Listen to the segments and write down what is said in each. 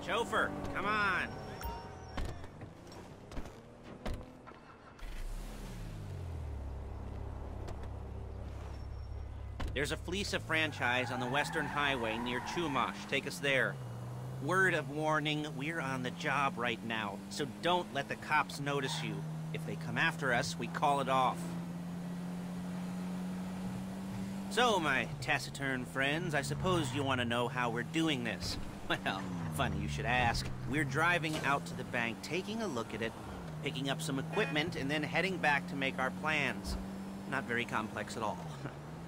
Chauffeur, come on. There's a Fleece franchise on the Western Highway near Chumash. Take us there. Word of warning, we're on the job right now, so don't let the cops notice you. If they come after us, we call it off. So, my taciturn friends, I suppose you want to know how we're doing this. Well, funny you should ask. We're driving out to the bank, taking a look at it, picking up some equipment, and then heading back to make our plans. Not very complex at all.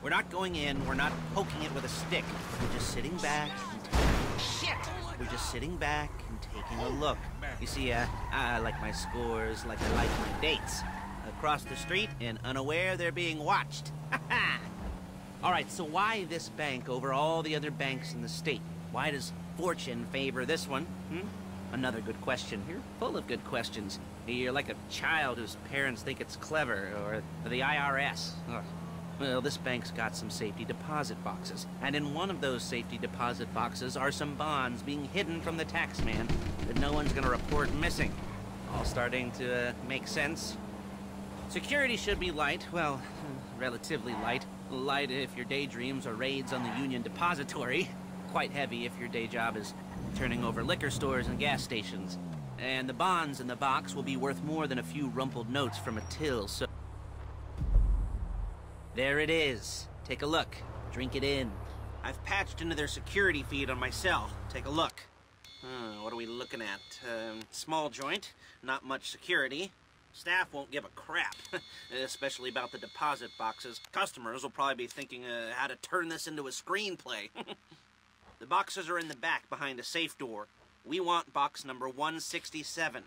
We're not going in, we're not poking it with a stick. We're just sitting back and shit! We're just sitting back and taking a look. You see, I like my scores like I like my dates. Across the street and unaware they're being watched. Alright, so why this bank over all the other banks in the state? Why does fortune favor this one? Another good question. You're full of good questions. You're like a child whose parents think it's clever, or the IRS. Ugh. Well, this bank's got some safety deposit boxes, and in one of those safety deposit boxes are some bonds being hidden from the tax man that no one's gonna report missing. All starting to make sense. Security should be light, well, relatively light. Light if your daydreams are raids on the Union Depository. Quite heavy if your day job is turning over liquor stores and gas stations. And the bonds in the box will be worth more than a few rumpled notes from a till, so... There it is. Take a look. Drink it in. I've patched into their security feed on my cell. Take a look. What are we looking at? Small joint, not much security. Staff won't give a crap, especially about the deposit boxes. Customers will probably be thinking how to turn this into a screenplay. The boxes are in the back behind a safe door. We want box number 167.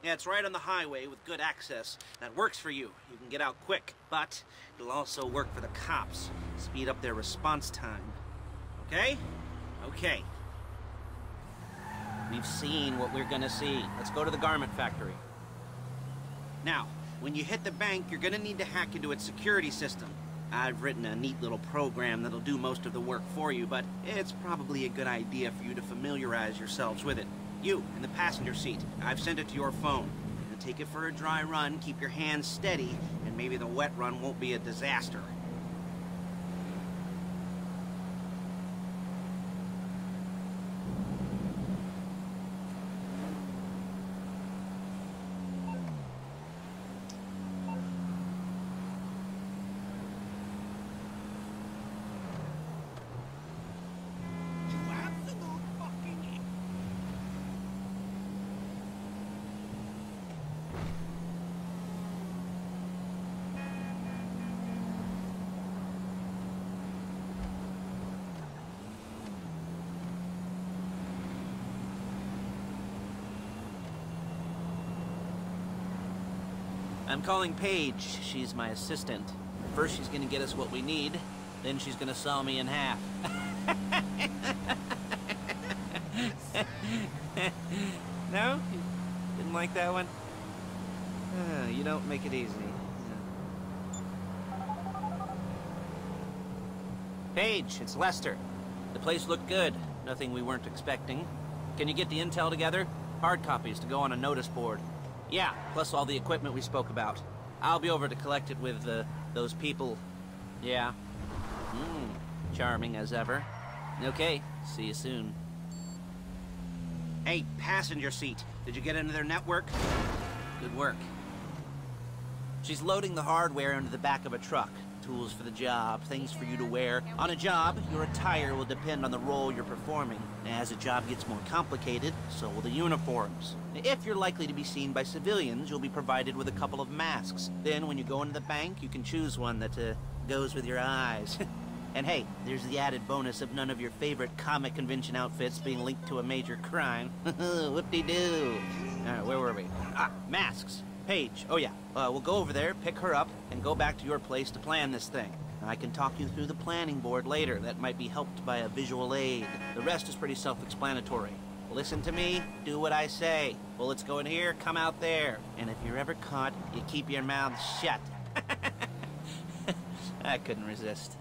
Yeah, it's right on the highway with good access. That works for you. You can get out quick, but it'll also work for the cops. Speed up their response time. Okay? Okay. We've seen what we're gonna see. Let's go to the garment factory. Now, when you hit the bank, you're gonna need to hack into its security system. I've written a neat little program that'll do most of the work for you, but it's probably a good idea for you to familiarize yourselves with it. You, in the passenger seat, I've sent it to your phone. Now take it for a dry run, keep your hands steady, and maybe the wet run won't be a disaster. I'm calling Paige. She's my assistant. First she's gonna get us what we need, then she's gonna saw me in half. No? You didn't like that one? You don't make it easy. Paige, it's Lester. The place looked good. Nothing we weren't expecting. Can you get the intel together? Hard copies to go on a notice board. Yeah, plus all the equipment we spoke about. I'll be over to collect it with, those people. Yeah. Charming as ever. Okay, see you soon. Hey, passenger seat. Did you get into their network? Good work. She's loading the hardware into the back of a truck. Tools for the job, things for you to wear. On a job, your attire will depend on the role you're performing. As the job gets more complicated, so will the uniforms. If you're likely to be seen by civilians, you'll be provided with a couple of masks. Then when you go into the bank, you can choose one that goes with your eyes. And hey, there's the added bonus of none of your favorite comic convention outfits being linked to a major crime. Whoop-de-doo. Alright, where were we? Masks. Paige. Oh yeah, we'll go over there, pick her up, and go back to your place to plan this thing. I can talk you through the planning board later. That might be helped by a visual aid. The rest is pretty self-explanatory. Listen to me, do what I say. Bullets go in here, come out there. And if you're ever caught, you keep your mouth shut. I couldn't resist.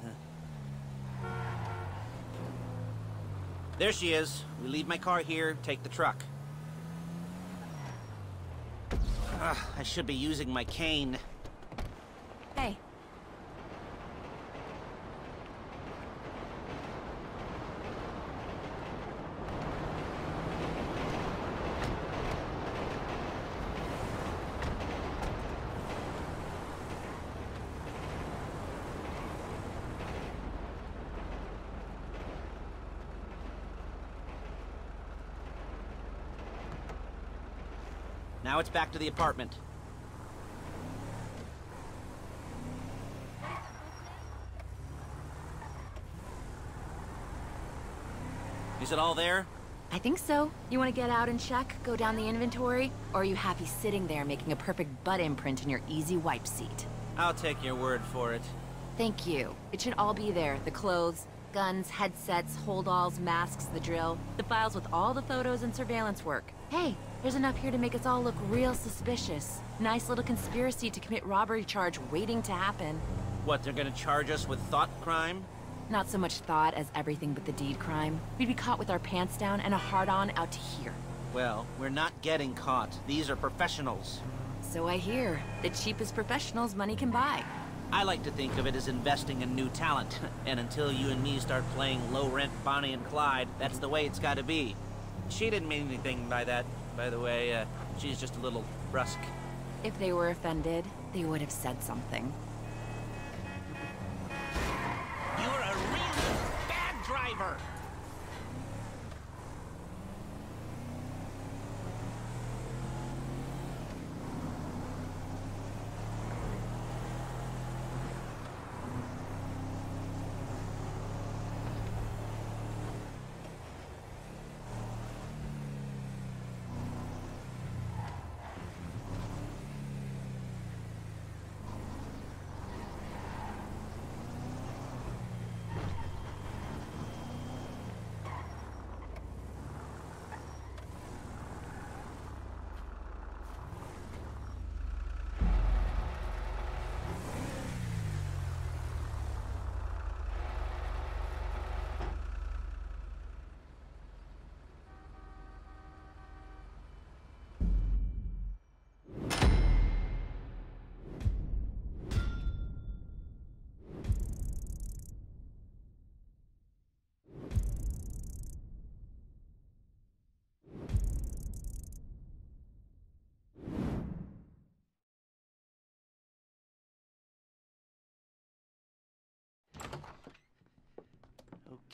There she is. We leave my car here, take the truck. I should be using my cane. Hey. Now it's back to the apartment. Is it all there? I think so. You want to get out and check, go down the inventory? Or are you happy sitting there making a perfect butt imprint in your easy wipe seat? I'll take your word for it. Thank you. It should all be there. The clothes, guns, headsets, holdalls, masks, the drill. The files with all the photos and surveillance work. Hey, there's enough here to make us all look real suspicious. Nice little conspiracy to commit robbery charge waiting to happen. What, they're gonna charge us with thought crime? Not so much thought as everything but the deed crime. We'd be caught with our pants down and a hard-on out to here. Well, we're not getting caught. These are professionals. So I hear. The cheapest professionals money can buy. I like to think of it as investing in new talent. And until you and me start playing low-rent Bonnie and Clyde, that's the way it's gotta be. She didn't mean anything by that, by the way. She's just a little brusque. If they were offended, they would have said something. You're a really bad driver!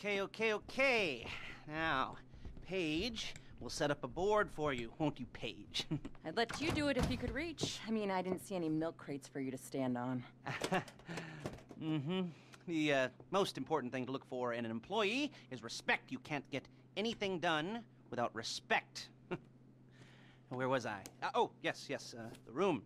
Okay. Now, Paige, we'll set up a board for you, won't you, Paige? I'd let you do it if you could reach. I mean, I didn't see any milk crates for you to stand on. The most important thing to look for in an employee is respect. You can't get anything done without respect. Where was I? Yes, the room.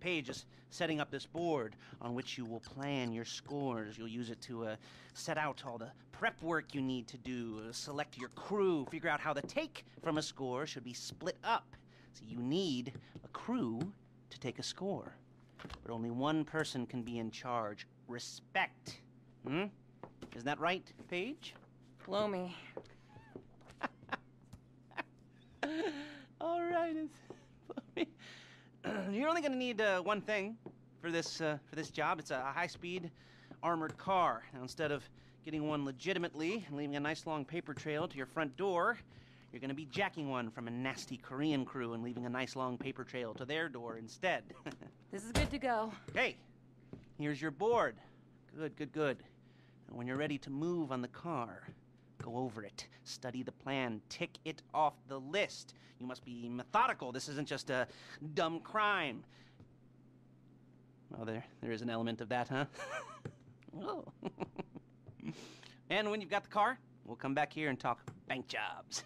Paige is setting up this board on which you will plan your scores. You'll use it to set out all the prep work you need to do, select your crew, figure out how the take from a score should be split up. So you need a crew to take a score. But only one person can be in charge. Respect. Isn't that right, Paige? Blow me. All right, you're only gonna need one thing for this job. It's a high-speed armored car. Now, instead of getting one legitimately and leaving a nice long paper trail to your front door, you're gonna be jacking one from a nasty Korean crew and leaving a nice long paper trail to their door instead. This is good to go. Hey, here's your board. Good. And when you're ready to move on the car, go over it, study the plan, tick it off the list. You must be methodical. This isn't just a dumb crime. Oh, there is an element of that, huh? Oh. And when you've got the car, we'll come back here and talk bank jobs.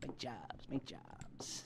Bank jobs.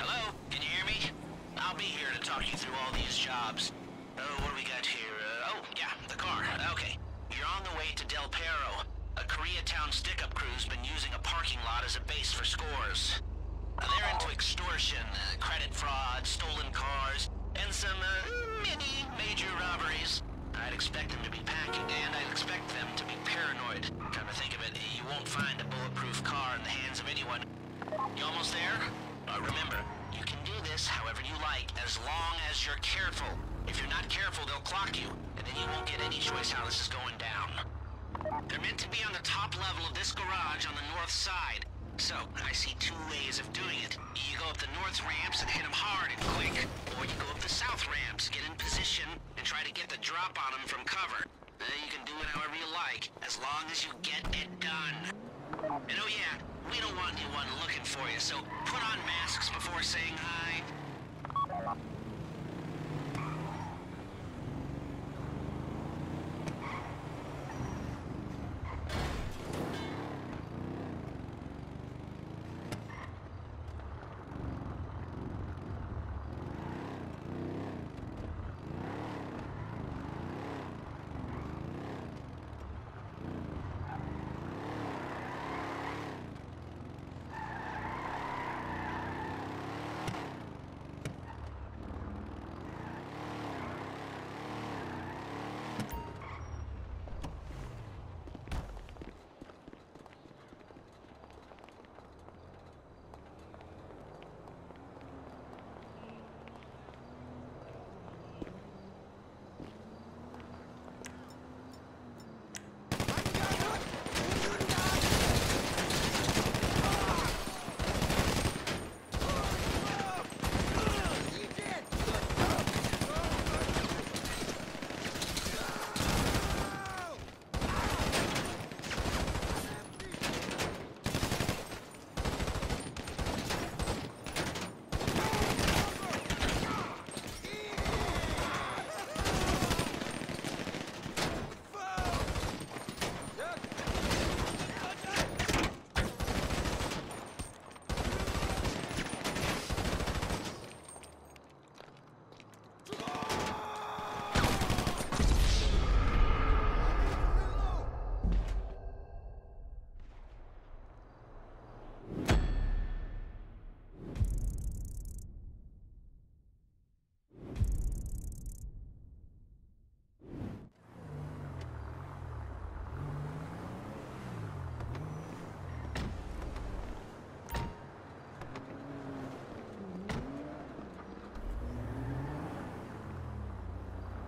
Hello? Can you hear me? I'll be here to talk you through all these jobs. Oh, what do we got here? Oh, yeah, the car. Okay. You're on the way to Del Perro. A Koreatown stick-up crew's been using a parking lot as a base for scores. They're into extortion, credit fraud, stolen cars, and some, mini major robberies. I'd expect them to be packing, and I'd expect them to be paranoid. Come to think of it, you won't find a bulletproof car in the hands of anyone. You almost there? Remember, you can do this however you like, as long as you're careful. If you're not careful, they'll clock you, and then you won't get any choice how this is going down. They're meant to be on the top level of this garage on the north side. So, I see two ways of doing it. You go up the north ramps and hit them hard and quick, or you go up the south ramps, get in position, and try to get the drop on them from cover. You can do it however you like, as long as you get it done. And oh yeah, we don't want anyone looking for you, so put on masks before saying hi.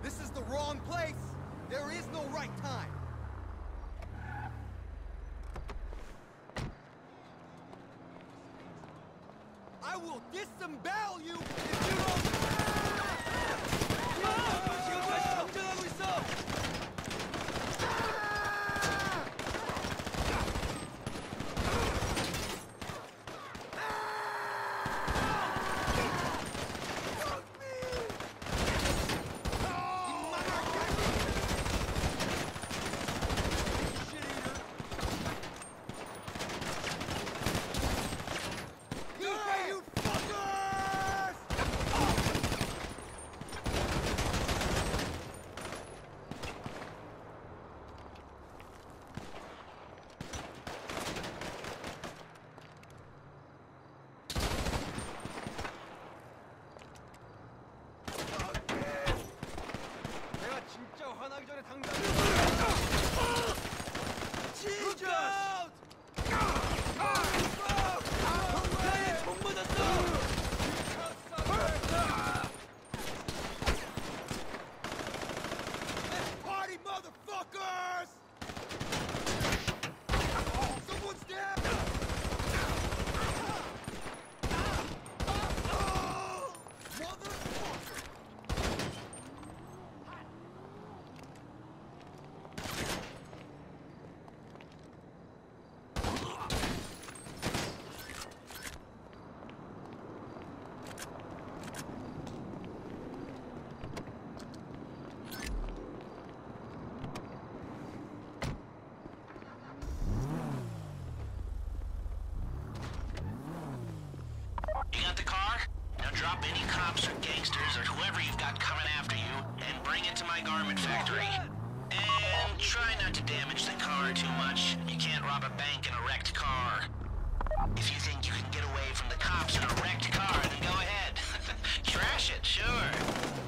This is the wrong place! There is no right time! I will disembowel you if you don't... 지금 다시 정전하고 있어! drop any cops or gangsters or whoever you've got coming after you and bring it to my garment factory. And try not to damage the car too much. You can't rob a bank in a wrecked car. If you think you can get away from the cops in a wrecked car, then go ahead. Trash it, sure.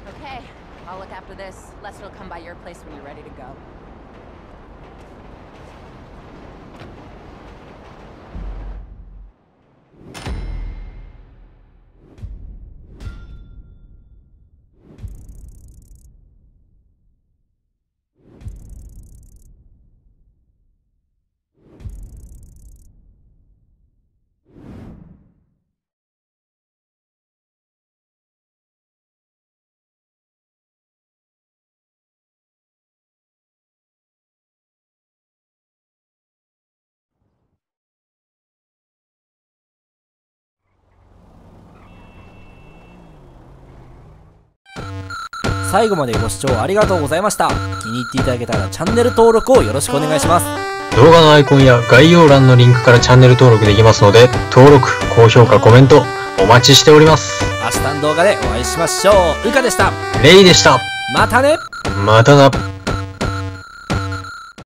Okay, I'll look after this. Lester will come by your place when you're ready to go.最後までご視聴ありがとうございました。気に入っていただけたらチャンネル登録をよろしくお願いします。動画のアイコンや概要欄のリンクからチャンネル登録できますので、登録、高評価、コメントお待ちしております。明日の動画でお会いしましょう。うかでした。レイでした。またね。またな。